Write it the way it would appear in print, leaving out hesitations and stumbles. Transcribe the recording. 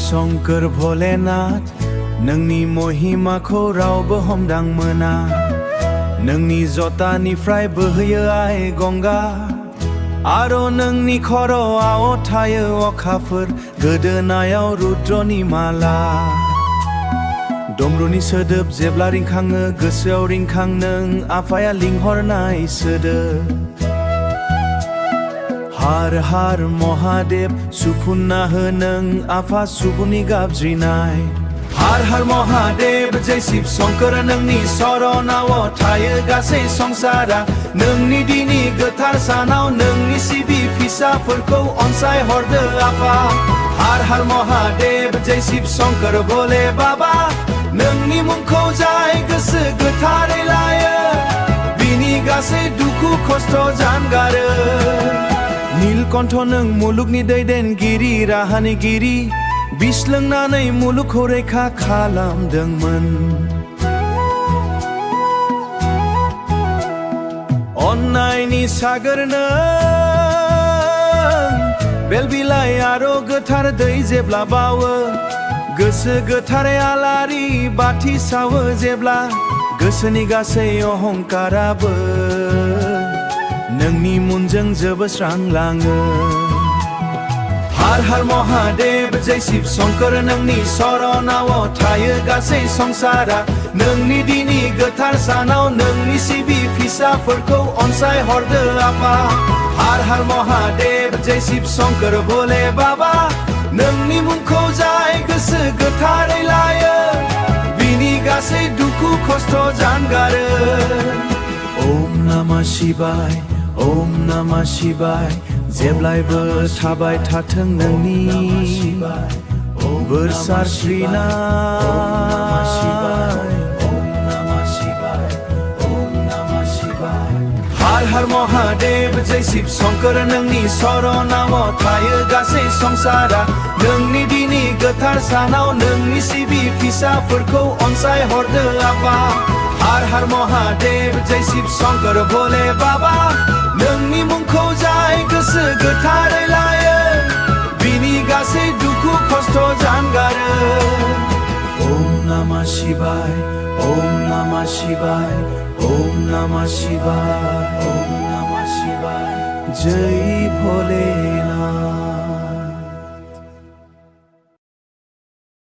शंकर भोलेनाथ नोंनि महिमाखौ रावबो हमदां मोना नोंनि जटानिफ्राय बोहैयो आइ गंगा आरो नोंनि खर'आव थायो अखाफोर गोदोनायाव रुद्रनि माला डमरुनि सोदोब जेब्ला रिंखाङो गोसोआव रिंखां नों आफाया लिंहरनाय सोदोब हार हार महादेव सुफुन्ना हो नों आफा सुबुंनि गाबज्रिनाय हार हार महादेव जय शिव शंकर नोंनि शरणाव थायो गासै संसारा नोंनि दिनि गोथार सानाव नोंनि सिबि फिसाफोरखौ अनसायहरदो आफा हार हार महादेव जय शिव शंकर भोले बाबा नोंनि मुंखौ जाय गोसो गोथारै लायो बिनि गासै दुखु खस्थ' जानगारो नीलकण्ठ नों मुलुगनि दैदेनगिरि राहानिगिरि बिस लोंनानै मुलुगखौ रैखा खालामदोंमोन अन्नायनि सागोर नों बेल बिलाइ आरो गोथार दै जेब्ला बावो गोसो गोथारै आलारि बाथि सावो जेब्ला गोसोनि गासै अहंकाराबो नोंनि मुंजों जोबस्रांलाङो हार हार महादेव जय शिव शंकर नोंनि शरणाव थायो गासै संसारा नोंनि दिनि गोथार सानाव नोंनि सिबि फिसाफोरखौ अनसायहरदो आफा हार हार महादेव जय शिव शंकर भोले बाबा नोंनि मुंखौ जाय गोसो गोथारै लायो बिनि गासै दुखु खस्थ' जानगारो ओम नमः शिवाय ओम नमः शिवाय जेब्लायबो थाबाय थाथों नोंनि बोर सारस्रिनाय हार हार महादेव जय शिव शंकर नोंनि शरणाव थायो गासै संसारा नोंनि दिनि गोथार सानाव नोंनि सिबि फिसाफोरखौ अनसायहरदो आफा हार हार महादेव जय शिव शंकर भोले बाबा नोंनि मुंखौ जाय गोसो गोथारै लायो बिनि गासै दुखु खस्थ' जानगारो ओम नमः शिवाय ओम नमः शिवाय ओम नमः शिवाय ओम नमः शिवाय जय भोलेनाथ।